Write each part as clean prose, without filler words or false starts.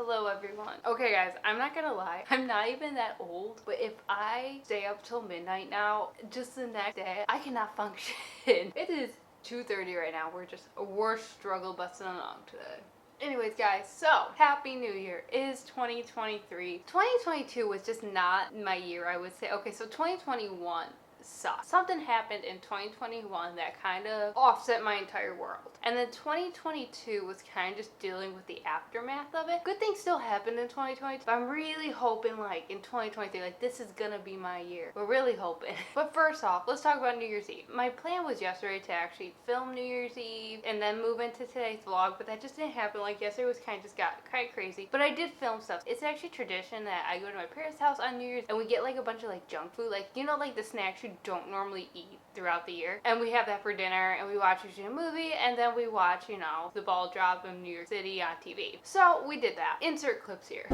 Hello everyone. Okay guys, I'm not gonna lie, I'm not even that old, but if I stay up till midnight now, just the next day, I cannot function. It is 2:30 right now. We're struggle busting along today. Anyways guys, so happy new year. It is 2023. 2022 was just not my year, I would say. Okay, so 2021 sucked. Something happened in 2021 that kind of offset my entire world. And then 2022 was kind of just dealing with the aftermath of it. Good things still happened in 2022, but I'm really hoping like in 2023, like this is gonna be my year. We're really hoping. But first off, let's talk about New Year's Eve. My plan was yesterday to actually film New Year's Eve and then move into today's vlog, but that just didn't happen. Like yesterday was kind of crazy. But I did film stuff. It's actually tradition that I go to my parents' house on New Year's and we get like a bunch of like junk food, like you know, like the snacks you don't normally eat throughout the year, and we have that for dinner, and we watch usually a movie, and then we watch, you know, the ball drop in New York City on TV. So we did that. Insert clips here.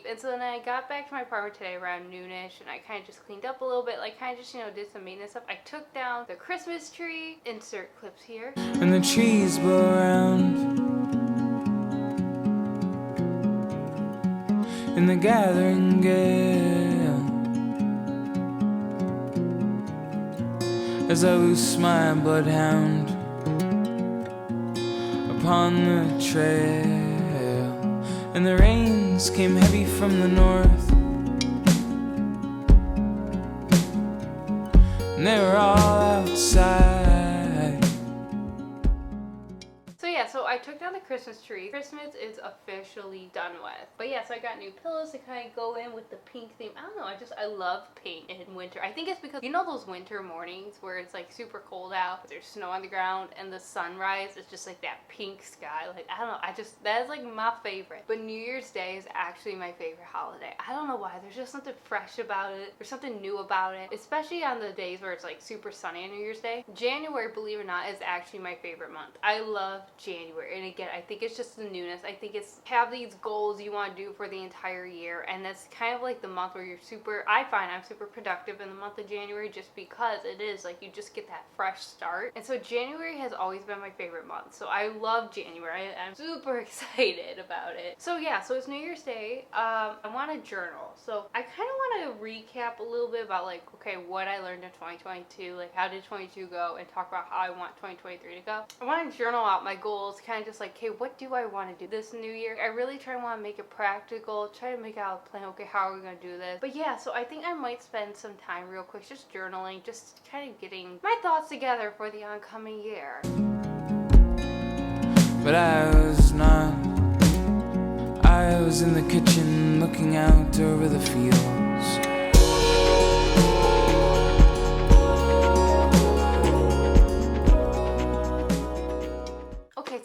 And so then I got back to my apartment today around noonish, and I kind of just cleaned up a little bit, like kind of just, you know, did some maintenance stuff. I took down the Christmas tree. Insert clips here. And the trees blow around in the gathering gale as I loose my bloodhound upon the trail. And the rains came heavy from the north, and they were all outside. So I took down the Christmas tree. Christmas is officially done with. But yeah, so I got new pillows to kind of go in with the pink theme. I don't know, I love pink in winter. I think it's because, you know those winter mornings where it's like super cold out, there's snow on the ground, and the sunrise is just like that pink sky. Like, I don't know, that is like my favorite. But New Year's Day is actually my favorite holiday. I don't know why, there's just something fresh about it. There's something new about it, especially on the days where it's like super sunny on New Year's Day. January, believe it or not, is actually my favorite month. I love January. And again, I think it's just the newness. I think it's have these goals you want to do for the entire year, and that's kind of like the month where I find I'm super productive in the month of January, just because it is like you just get that fresh start. And so January has always been my favorite month, so I love January. I'm super excited about it. So yeah, so it's New Year's Day. I want to journal, so I kind of want to recap a little bit about like, okay, what I learned in 2022, like how did 22 go, and talk about how I want 2023 to go. I want to journal out my goals, kind of just like, okay, what do I want to do this new year? I really want to make it practical, try to make out a plan, okay, how are we going to do this? But yeah, so I think I might spend some time real quick just journaling, just kind of getting my thoughts together for the oncoming year. But I was not. I was in the kitchen looking out over the fields.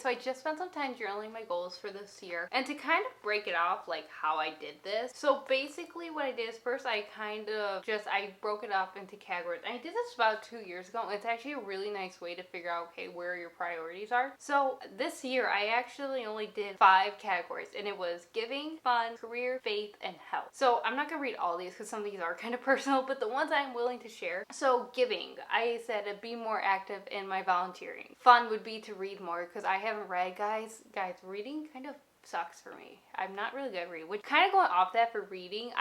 So I just spent some time journaling my goals for this year, and to kind of break it off like how I did this. So basically what I did is first I broke it up into categories. I did this about 2 years ago, and it's actually a really nice way to figure out, okay, where your priorities are. So this year I actually only did 5 categories, and it was giving, fun, career, faith, and health. So I'm not gonna read all these because some of these are kind of personal, but the ones I'm willing to share. So giving, I said be more active in my volunteering. Fun would be to read more, because I haven't read, guys, reading kind of sucks for me. I'm not really good at reading. Which, kind of going off that for reading,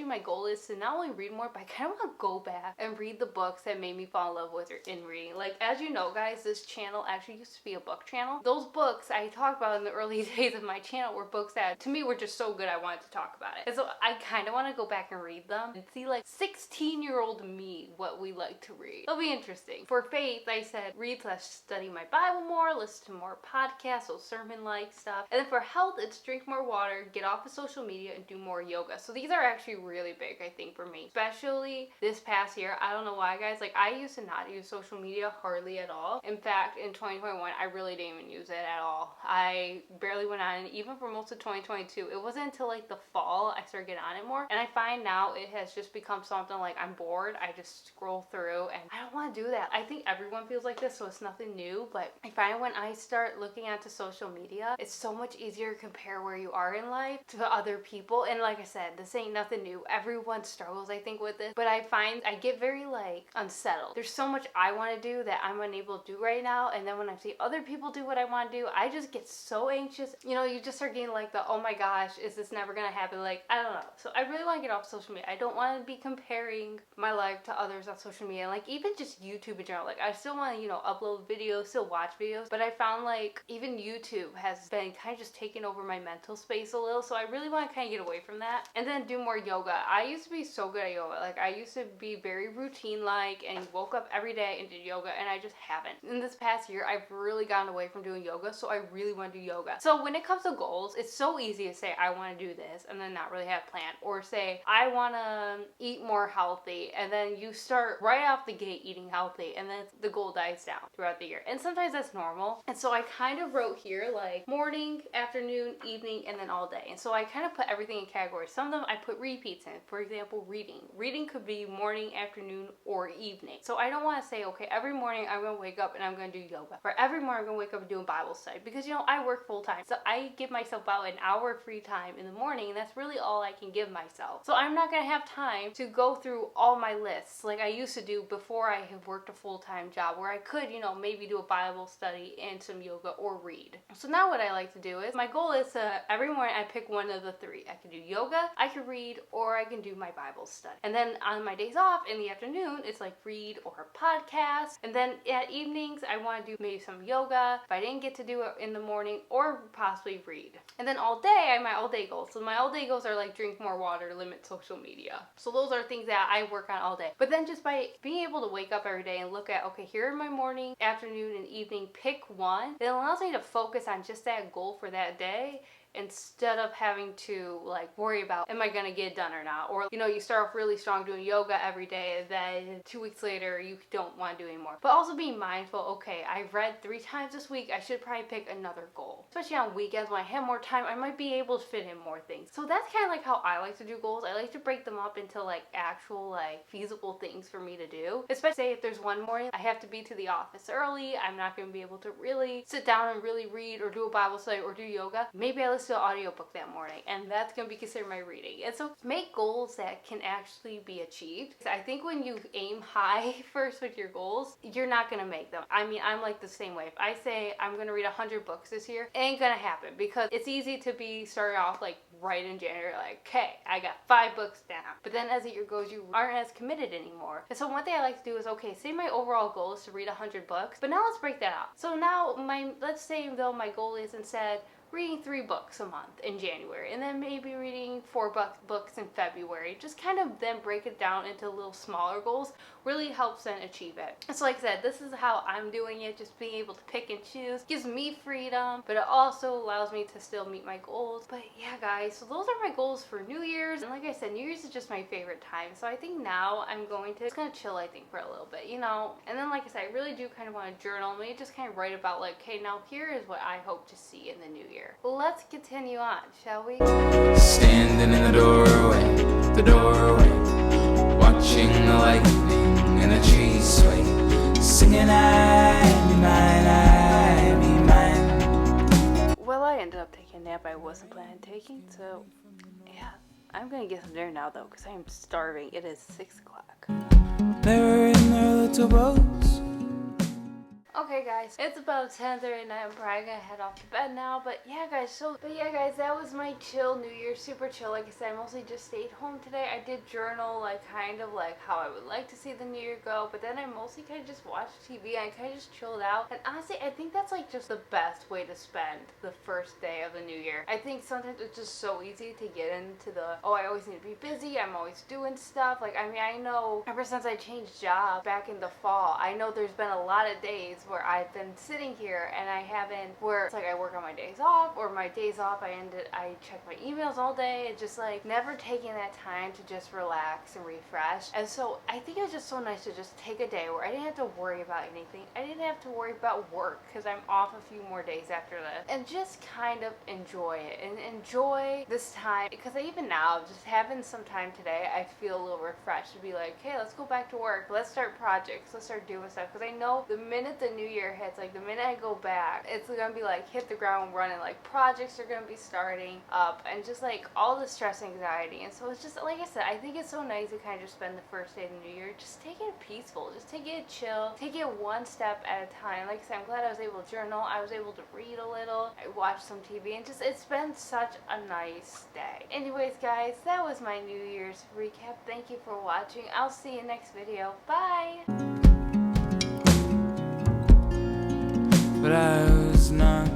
my goal is to not only read more, but I kind of want to go back and read the books that made me fall in love with in reading. Like, as you know, guys, this channel actually used to be a book channel. Those books I talked about in the early days of my channel were books that, to me, were just so good I wanted to talk about it. And so I kind of want to go back and read them and see, like, 16-year-old me, what we like to read. It'll be interesting. For faith, I said read/study my Bible more, listen to more podcasts, so sermon-like stuff. And then for health, health, it's drink more water, get off of social media, and do more yoga. So these are actually really big, I think, for me. Especially this past year. I don't know why, guys. Like, I used to not use social media hardly at all. In fact, in 2021, I really didn't even use it at all. I barely went on it, even for most of 2022. It wasn't until like the fall I started getting on it more. And I find now it has just become something like I'm bored. I just scroll through and I don't want to do that. I think everyone feels like this, so it's nothing new. But I find when I start looking into social media, it's so much easier to compare where you are in life to other people. And like I said, this ain't nothing new. Everyone struggles, I think, with this. But I find I get very like unsettled. There's so much I want to do that I'm unable to do right now. And then when I see other people do what I want to do, I just get so anxious. You know, you just start getting like the, oh my gosh, is this never gonna happen? Like, I don't know. So I really want to get off social media. I don't want to be comparing my life to others on social media. Like, even just YouTube in general. Like, I still want to, you know, upload videos, still watch videos. But I found like even YouTube has been kind of just taking over my mental space a little. So I really want to kind of get away from that. And then do more yoga. I used to be so good at yoga. Like, I used to be very routine-like and woke up every day and did yoga, and I just haven't. In this past year, I've really gotten away from doing yoga, so I really want to do yoga. So when it comes to goals, it's so easy to say I want to do this and then not really have a plan, or say I want to eat more healthy, and then you start right off the gate eating healthy, and then the goal dies down throughout the year. And sometimes that's normal. And so I kind of wrote here like morning, afternoon, evening, and then all day. And so I kind of put everything in categories. Some of them I put repeats in. For example, reading. Reading could be morning, afternoon, or evening. So I don't want to say, okay, every morning I'm going to wake up and I'm going to do yoga. Or every morning I'm going to wake up and do a Bible study. Because, you know, I work full time. So I give myself about an hour of free time in the morning, and that's really all I can give myself. So I'm not going to have time to go through all my lists like I used to do before I had worked a full-time job, where I could, you know, maybe do a Bible study and some yoga or read. So now what I like to do is, my goal is to, every morning I pick one of the three. I can do yoga, I can read, or I can do my Bible study. And then on my days off in the afternoon, it's like read or a podcast. And then at evenings, I want to do maybe some yoga if I didn't get to do it in the morning, or possibly read. And then all day, I have my all day goals. So my all day goals are like drink more water, limit social media. So those are things that I work on all day. But then just by being able to wake up every day and look at, okay, here are my morning, afternoon, and evening, pick one, it allows me to focus on just that goal for that day, instead of having to like worry about, am I gonna get it done or not? Or, you know, you start off really strong doing yoga every day, and then 2 weeks later you don't want to do anymore. But also being mindful, okay, I read 3 times this week, I should probably pick another goal. Especially on weekends when I have more time, I might be able to fit in more things. So that's kind of like how I like to do goals. I like to break them up into like actual like feasible things for me to do. Especially say if there's one morning I have to be to the office early, I'm not going to be able to really sit down and really read or do a Bible study or do yoga. Maybe I listen to an audiobook that morning, and that's going to be considered my reading. And so make goals that can actually be achieved. I think when you aim high first with your goals, you're not going to make them. I mean, I'm like the same way. If I say I'm going to read 100 books this year, it ain't going to happen, because it's easy to be started off like right in January, like, okay, I got 5 books down. But then as the year goes, you aren't as committed anymore. And so one thing I like to do is, okay, say my overall goal is to read 100 books, but now let's break that out. So now let's say though my goal is instead reading 3 books a month in January, and then maybe reading 4 books in February. Just kind of then break it down into little smaller goals really helps then achieve it. And so like I said, this is how I'm doing it, just being able to pick and choose. Gives me freedom, but it also allows me to still meet my goals. But yeah, guys, so those are my goals for New Year's. And like I said, New Year's is just my favorite time. So I think now I'm just gonna chill, I think, for a little bit, you know? And then like I said, I really do kind of want to journal. Maybe just kind of write about like, okay, now here is what I hope to see in the new year. Well, let's continue on, shall we? Standing in the doorway, watching the lightning and the trees sway, singing I be mine. Well, I ended up taking a nap I wasn't planning on taking, so yeah. I'm gonna get some dinner now though, because I am starving. It is 6 o'clock. They're in their little boats. Okay guys, it's about 10:30 at night. I'm probably gonna head off to bed now, but yeah guys, that was my chill New Year, super chill. Like I said, I mostly just stayed home today. I did journal, like kind of like how I would like to see the New Year go, but then I mostly kind of just watched TV. I kind of just chilled out, and honestly, I think that's like just the best way to spend the first day of the New Year. I think sometimes it's just so easy to get into the, oh, I always need to be busy, I'm always doing stuff. Like, I mean, I know ever since I changed jobs back in the fall, I know there's been a lot of days where where I've been sitting here and I haven't, where it's like I work on my days off, or my days off I check my emails all day, and just like never taking that time to just relax and refresh. And so I think it was just so nice to just take a day where I didn't have to worry about anything. I didn't have to worry about work because I'm off a few more days after this, and just kind of enjoy it and enjoy this time, because even now, just having some time today, I feel a little refreshed to be like, hey, let's go back to work, let's start projects, let's start doing stuff, because I know the minute the new year hits, like the minute I go back, it's gonna be like hit the ground running, like projects are gonna be starting up, and just like all the stress, anxiety. And so it's just like I said, I think it's so nice to kind of just spend the first day of the new year just take it peaceful, just take it chill, take it one step at a time. Like I said, I'm glad I was able to journal, I was able to read a little, I watched some TV, and just it's been such a nice day. Anyways guys, that was my New Year's recap. Thank you for watching. I'll see you next video. Bye! But I was not